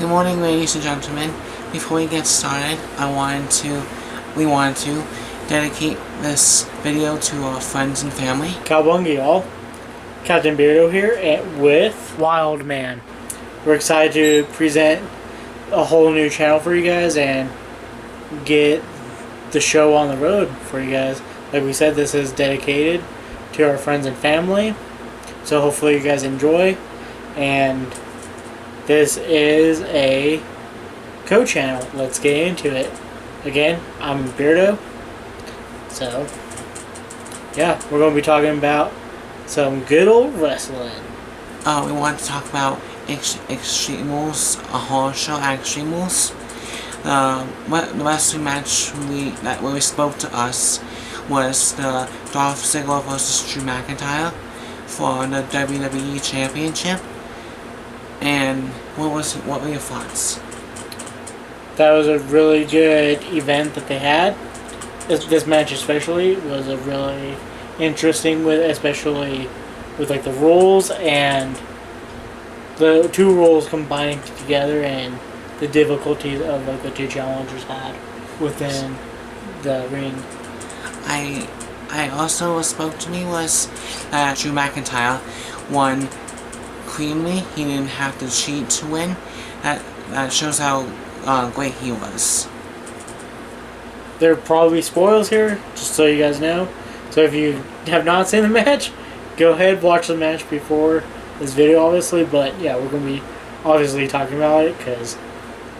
Good morning, ladies and gentlemen. Before we get started, we wanted to dedicate this video to our friends and family. Cowabunga, y'all. Captain Beardo here with Wildman. We're excited to present a whole new channel for you guys and get the show on the road for you guys. Like we said, this is dedicated to our friends and family. So hopefully you guys enjoy. And this is a co-channel. Let's get into it. Again, I'm Beardo. So, yeah, we're going to be talking about some good old wrestling. We want to talk about Extremos, a horror show at Extremos. The wrestling match that really spoke to us was the Dolph Ziggler vs. Drew McIntyre for the WWE Championship. And what were your thoughts? That was a really good event that they had. This match especially was a really interesting, especially with like the roles and the two roles combining together and the difficulties of like the two challengers had within the ring. I also, what spoke to me was that Drew McIntyre won cleanly. He didn't have to cheat to win. That shows how great he was. There are probably spoils here, just so you guys know. So if you have not seen the match, go ahead, watch the match before this video, obviously. But yeah, we're going to be obviously talking about it because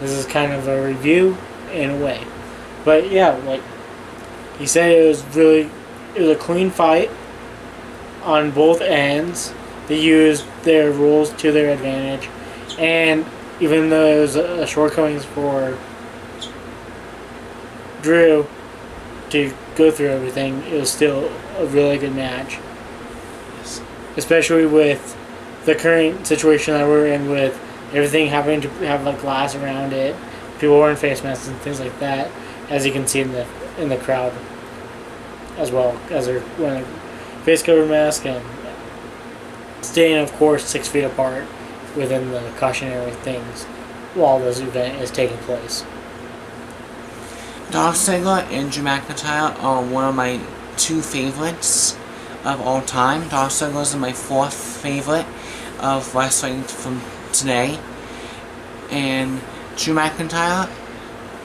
this is kind of a review in a way. But yeah, like he said, it was a clean fight on both ends. They used their rules to their advantage, and even though it was shortcomings for Drew to go through everything, it was still a really good match. Yes. Especially with the current situation that we're in, with everything having to have like glass around it, people wearing face masks and things like that, as you can see in the crowd, as well as they're wearing a face cover mask and staying, of course, 6 feet apart within the cautionary things while this event is taking place. Dolph Ziggler and Drew McIntyre are one of my 2 favorites of all time. Dolph Ziggler is my 4th favorite of wrestling from today. And Drew McIntyre,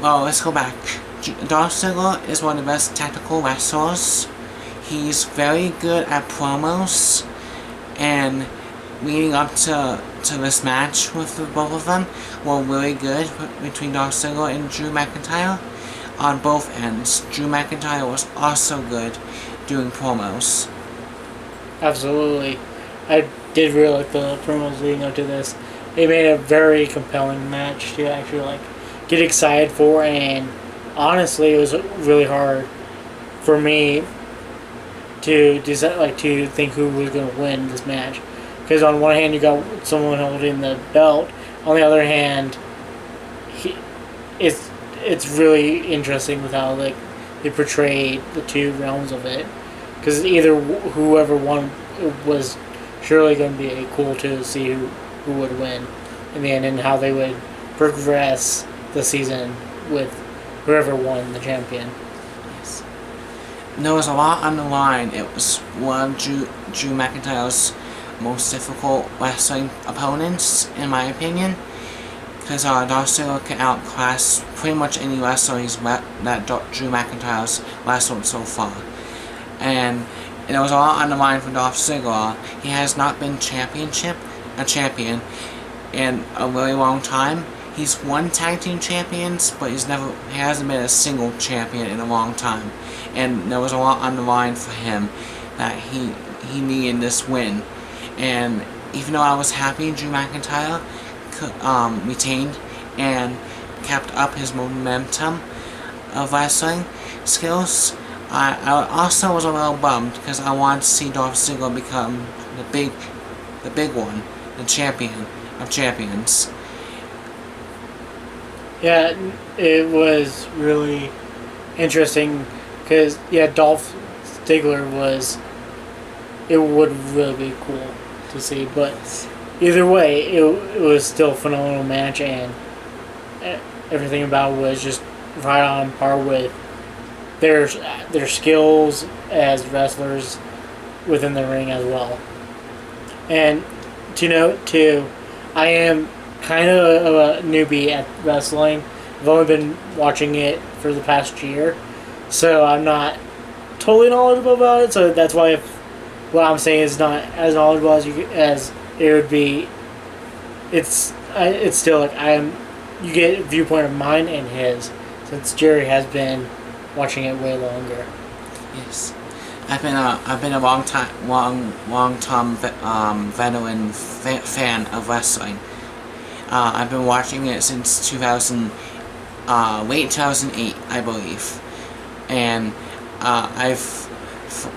well, let's go back. Dolph Ziggler is one of the best tactical wrestlers. He's very good at promos, and leading up to this match with both of them were really good between Dolph Ziggler and Drew McIntyre on both ends. Drew McIntyre was also good doing promos. Absolutely. I did really like the promos leading up to this. They made a very compelling match to actually like get excited for, and honestly it was really hard for me to decide, like, to think who was going to win this match, because on one hand you got someone holding the belt, on the other hand it's really interesting with how like they portrayed the two realms of it, because either whoever won was surely going to be cool to see who would win in the end, and how they would progress the season with whoever won the champion. Yes. There was a lot on the line. It was one of Drew McIntyre's most difficult wrestling opponents, in my opinion, because Dolph Ziggler can outclass pretty much any wrestler that Drew McIntyre's wrestled so far. And there was a lot on the line for Dolph Ziggler. He has not been a champion in a really long time. He's won tag team champions, but he hasn't been a single champion in a long time. And there was a lot on the line for him that he needed this win. And even though I was happy Drew McIntyre retained and kept up his momentum of wrestling skills, I also was a little bummed because I wanted to see Dolph Ziggler become the big one, the champion of champions. Yeah, it was really interesting because, yeah, Dolph Ziggler it would really be cool to see, but either way, it was still a phenomenal match, and everything about it was just right on par with their skills as wrestlers within the ring as well. And to note too, I am kind of a newbie at wrestling. I've only been watching it for the past year, so I'm not totally knowledgeable about it. So that's why what I'm saying is not as knowledgeable as it would be. It's still like you get a viewpoint of mine and his, since Jerry has been watching it way longer. Yes, I've been a long time veteran fan of wrestling. I've been watching it since late 2008, I believe, and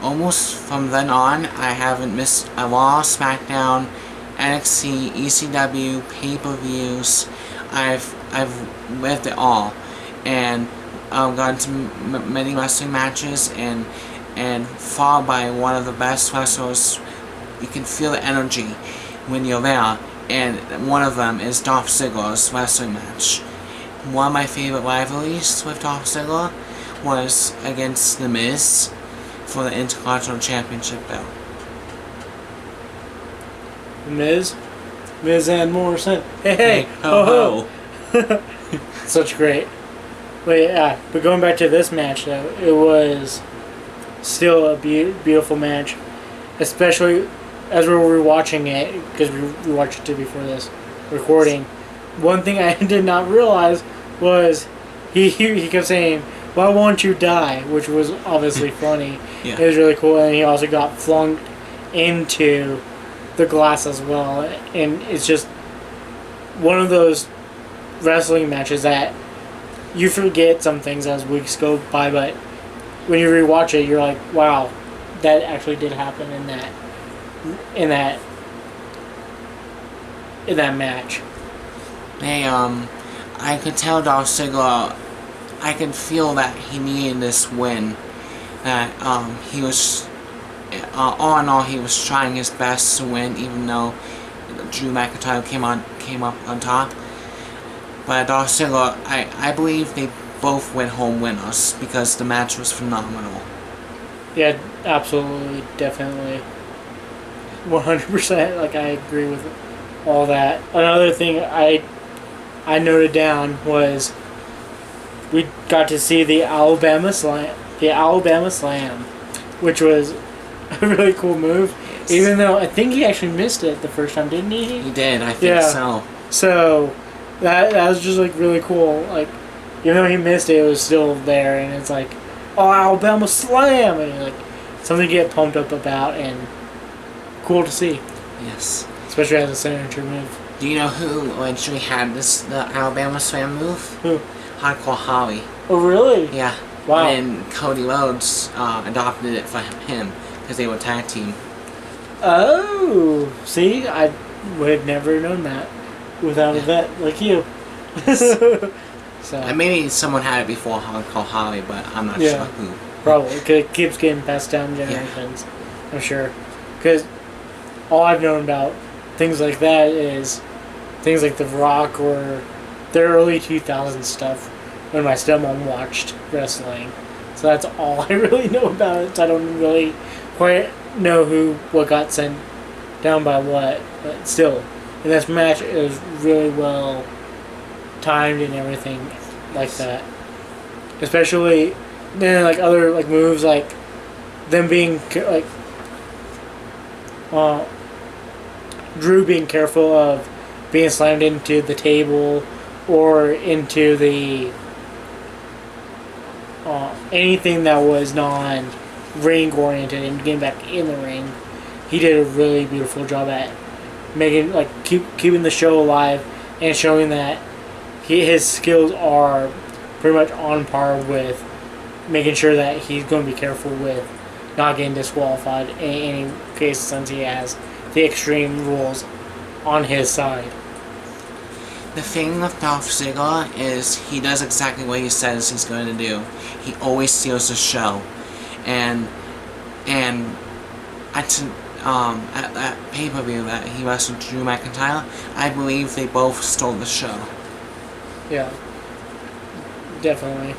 almost from then on, I haven't missed a Raw, SmackDown, NXT, ECW, pay-per-views. I've lived it all, and I've gone to many wrestling matches, and fought by one of the best wrestlers. You can feel the energy when you're there, and one of them is Dolph Ziggler's wrestling match. One of my favorite rivalries with Dolph Ziggler was against The Miz for the Intercontinental Championship belt. Miz and Morrison. Hey, ho ho. Such great. But going back to this match though, it was still a beautiful match, especially as we were watching it, because we watched it before this recording. One thing I did not realize was he kept saying, "Why won't you die?" which was obviously funny. Yeah. It was really cool, and he also got flung into the glass as well. And it's just one of those wrestling matches that you forget some things as weeks go by, but when you rewatch it, you're like, wow, that actually did happen in that match. I could tell Dolph Ziggler, I could feel that he needed this win. That he was, all in all, he was trying his best to win, even though Drew McIntyre came up on top. But Dolph Ziggler, I believe they both went home winners because the match was phenomenal. Yeah, absolutely, definitely, 100%. Like, I agree with all that. Another thing I noted down was we got to see the Alabama Slam, which was a really cool move. Yes. Even though I think he actually missed it the first time, didn't he? He did, I think so. So that was just like really cool. Like, even though he missed it, it was still there, and it's like, oh, Alabama Slam, and like something to get pumped up about, and cool to see. Yes. Especially as a signature move. Do you know who actually had the Alabama Slam move? Who? Hardcore Holly. Oh, really? Yeah. Wow. And Cody Rhodes adopted it for him because they were tag team. Oh, see, I would have never known that without a vet like you. So Maybe someone had it before Hardcore Holly, but I'm not sure who. Probably, because it keeps getting passed down generations. I'm sure. Because all I've known about things like that is things like The Rock or their early 2000s stuff when my stepmom watched wrestling. So that's all I really know about it. So I don't really quite know what got sent down by what. But still, in this match, it was really well timed and everything like that. Especially then, like other like moves, like them being like Drew being careful of being slammed into the table or into the anything that was non-ring oriented and getting back in the ring. He did a really beautiful job at making keeping the show alive and showing that his skills are pretty much on par with making sure that he's going to be careful with not getting disqualified in any case, since he has the Extreme Rules on his side. The thing with Dolph Ziggler is he does exactly what he says he's going to do. He always steals the show, and at that pay-per-view that he wrestled Drew McIntyre, I believe they both stole the show. Yeah, definitely.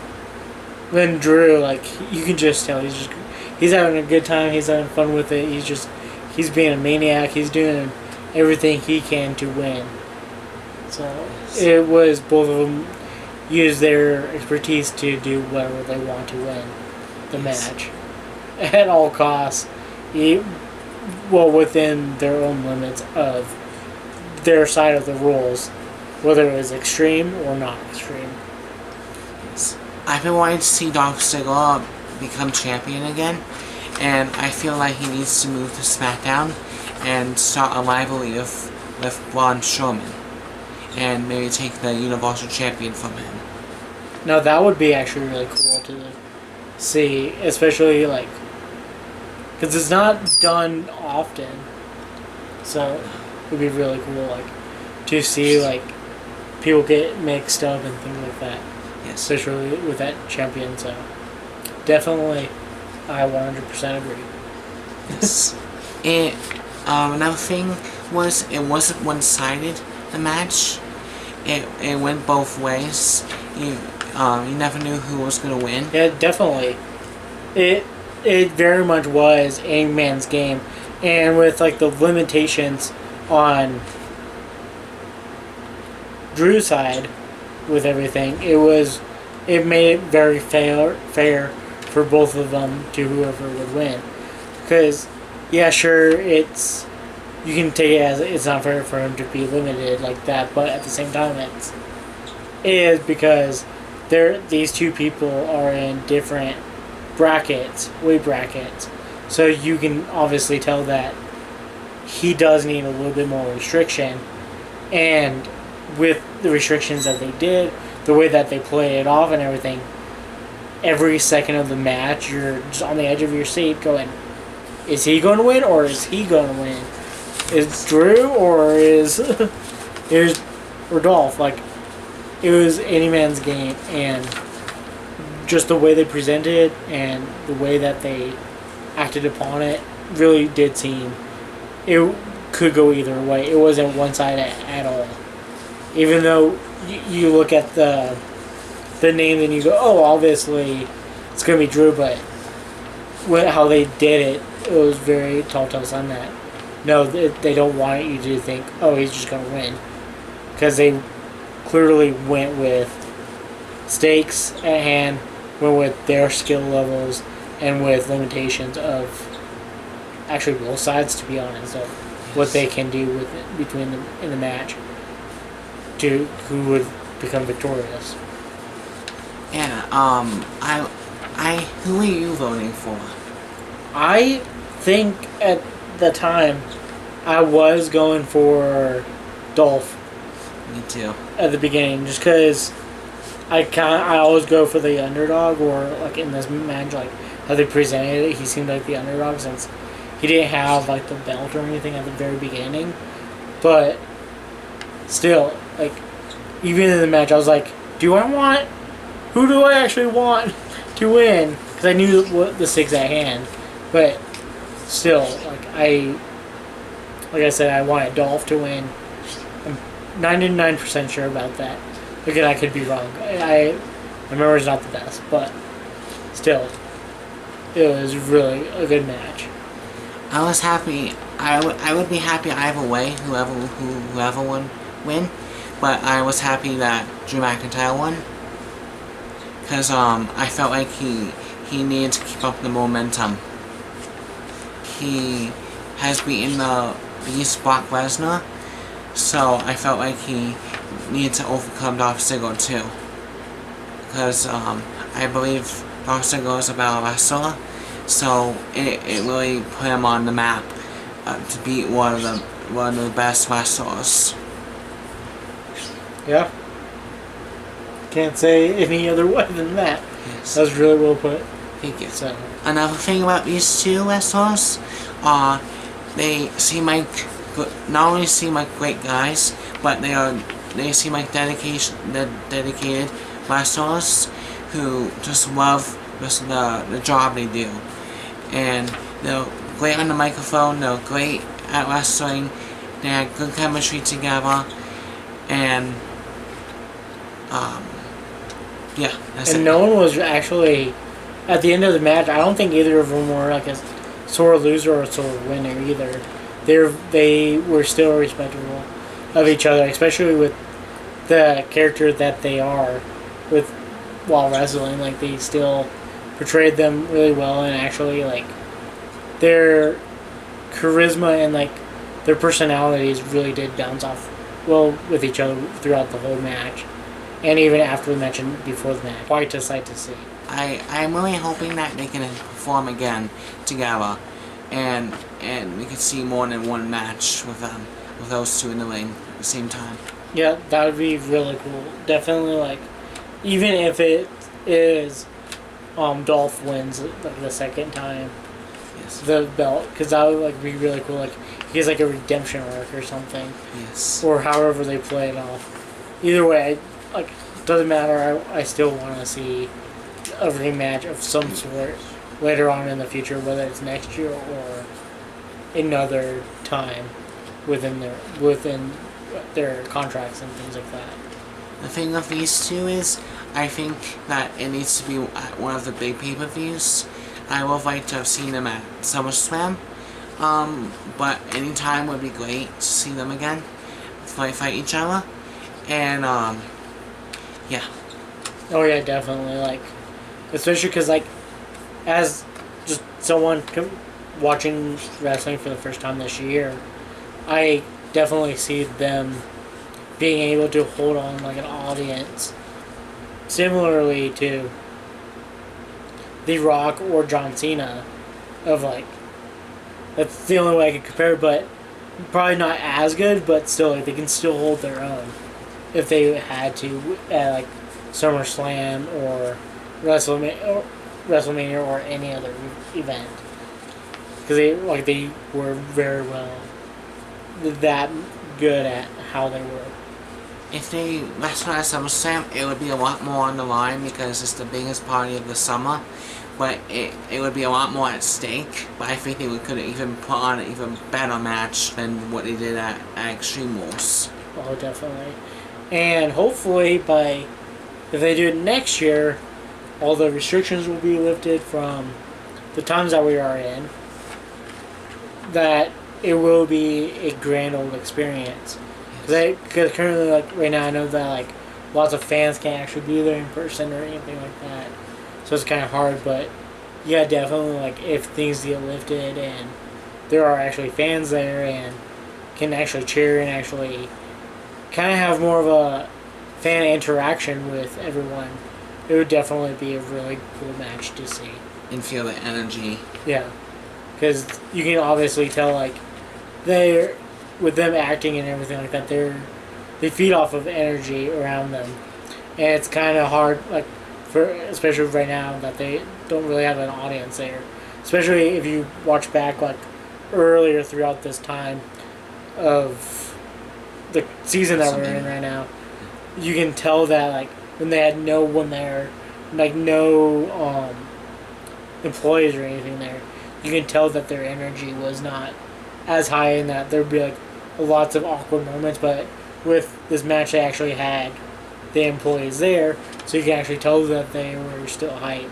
Then Drew, like, you can just tell he's having a good time. He's having fun with it. He's being a maniac. He's doing everything he can to win. So it was both of them use their expertise to do whatever they want to win the match at all costs. Within their own limits of their side of the rules, whether it was extreme or not extreme. Yes. I've been wanting to see Dolph Ziggler become champion again, and I feel like he needs to move to SmackDown and start a rivalry with Braun Strowman, and maybe take the Universal Champion from him. Now that would be actually really cool to see, especially like because it's not done often, so it would be really cool like to see like people get mixed up and things like that. Yes. Especially with that champion, so definitely, I 100% agree. Yes. Another thing was it wasn't one-sided. The match, it went both ways. You never knew who was gonna win. Yeah, definitely. It very much was a man's game, and with like the limitations on Drew's side with everything, it made it very fair for both of them to whoever would win. Because yeah, sure, you can take it as it's not fair for him to be limited like that, but at the same time it is because these two people are in different weight brackets, so you can obviously tell that he does need a little bit more restriction, and with the restrictions that they did, the way that they play it off and everything, every second of the match you're just on the edge of your seat going, is he going to win or is he going to win? Is Drew or is Dolph? Like, it was any man's game, and just the way they presented it and the way that they acted upon it really did seem it could go either way. It wasn't one side at all. Even though you look at the name and you go, oh, obviously it's going to be Drew, but how they did it, it was very telltale sign that no, they don't want you to think, oh, he's just going to win. Because they clearly went with stakes at hand, went with their skill levels, and with limitations of actually both sides, to be honest, of what they can do with it between them in the match to who would become victorious. Yeah, who are you voting for? I think at the time I was going for Dolph. Me too. At the beginning, just because I always go for the underdog, or like in this match, like how they presented it, he seemed like the underdog since he didn't have like the belt or anything at the very beginning. But still, like even in the match, I was like, who do I actually want to win? Because I knew what the stakes at hand, but still, like I said, I wanted Dolph to win. I'm 99% sure about that. Again, I could be wrong. My memory's not the best, but still, it was really a good match. I was happy. I would be happy either way, whoever would win, but I was happy that Drew McIntyre won, because I felt like he needed to keep up the momentum. He has beaten the Beast Brock Lesnar, so I felt like he needed to overcome Dolph Ziggler too, because I believe Dolph Ziggler is a better wrestler, so it really put him on the map to beat one of the best wrestlers. Yeah. Can't say any other way than that. Yes. That was really well put. Thank you. So another thing about these two wrestlers, they seem like not only seem like great guys, but they seem like dedicated wrestlers who just love the job they do, and they're great on the microphone. They're great at wrestling. They had good chemistry together, and Yeah, that's And it. no one was actually at the end of the match. I don't think either of them were like a sore loser or a sore winner either. They were still respectable of each other, especially with the character that they are with while wrestling. Like they still portrayed them really well, and actually like their charisma and like their personalities really did bounce off well with each other throughout the whole match, and even after the match and before the match. Quite a sight to see. I'm really hoping that they can perform again together, and we could see more than one match with them, with those two in the ring at the same time. Yeah, that would be really cool. Definitely, like, even if it is Dolph wins like the second time Yes. the belt, because that would like be really cool. Like he has like a redemption arc or something, Yes. or however they play it off. Either way, like doesn't matter. I still want to see a rematch of some sort later on in the future, whether it's next year or another time within their contracts and things like that. The thing with these two is, I think that it needs to be at one of the big pay-per-views. I would like to have seen them at SummerSlam, but any time would be great to see them again, fight each other, and yeah. Oh yeah, definitely. Like, especially because like, as just someone watching wrestling for the first time this year, I definitely see them being able to hold on like an audience, similarly to The Rock or John Cena, of like, that's the only way I can compare. But probably not as good, but still like they can still hold their own if they had to at like SummerSlam or WrestleMania or any other event, because they were very well that good at how they were. If they wrestled at SummerSlam, it would be a lot more on the line because it's the biggest party of the summer. But it would be a lot more at stake. But I think they could even put on an even better match than what they did at Extreme Rules. Oh, definitely. And hopefully if they do it next year, all the restrictions will be lifted from the times that we are in. That it will be a grand old experience. Because currently, like right now, I know that like lots of fans can't actually be there in person or anything like that, so it's kind of hard. But yeah, definitely, like if things get lifted and there are actually fans there and can actually cheer and actually kind of have more of a fan interaction with everyone, it would definitely be a really cool match to see. And feel the energy. Yeah, because you can obviously tell like they're, with them acting and everything like that, they feed off of energy around them, and it's kind of hard, like especially right now that they don't really have an audience there. Especially if you watch back like earlier throughout this time of the season that we're in right now, you can tell that like when they had no one there, like no employees or anything there, you can tell that their energy was not as high, and that there'd be like lots of awkward moments. But with this match, they actually had the employees there, so you can actually tell that they were still hyped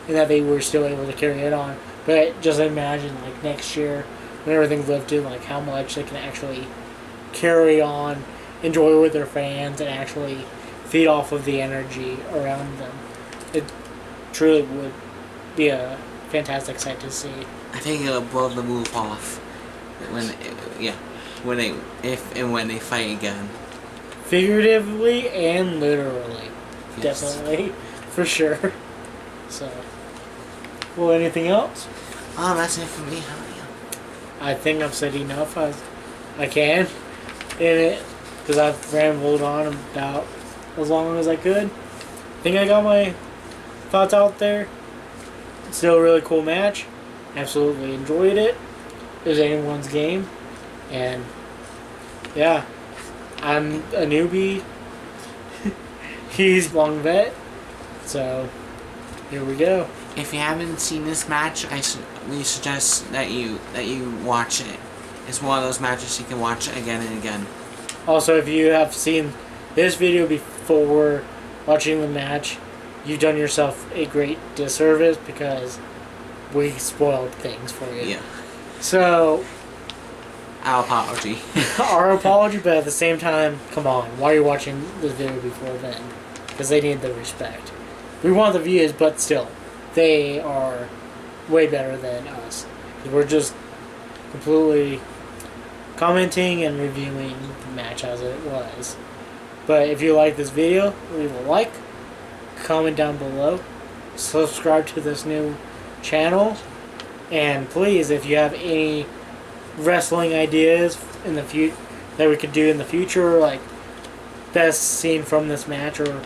and that they were still able to carry it on. But just imagine like next year when everything's lifted, like how much they can actually carry on, enjoy with their fans, and actually feed off of the energy around them. It truly would be a fantastic sight to see. I think it'll blow the roof off when they fight again. Figuratively and literally. Yes. Definitely. For sure. So. Well, anything else? Oh, that's it for me. How are you? I think I've said enough as I can in it, because I've rambled on about as long as I could. I think I got my thoughts out there. Still a really cool match. Absolutely enjoyed it. It was anyone's game. And yeah, I'm a newbie. He's long vet. So here we go. If you haven't seen this match, we suggest that you watch it. It's one of those matches you can watch again and again. Also, if you have seen this video before watching the match, you've done yourself a great disservice because we spoiled things for you. Yeah. So, Our apology. our apology, but at the same time, come on, why are you watching this video before then? Because they need the respect. We want the views, but still, they are way better than us. We're just completely commenting and reviewing the match as it was. But if you like this video, leave a like, comment down below, subscribe to this new channel, and please, if you have any wrestling ideas in the that we could do in the future, like best scene from this match or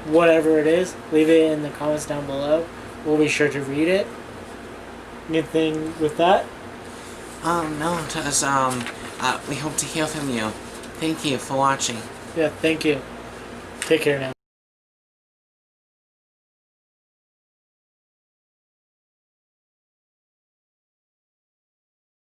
whatever it is, leave it in the comments down below. We'll be sure to read it. Anything with that? No, just, we hope to hear from you. Thank you for watching. Yeah, thank you. Take care now.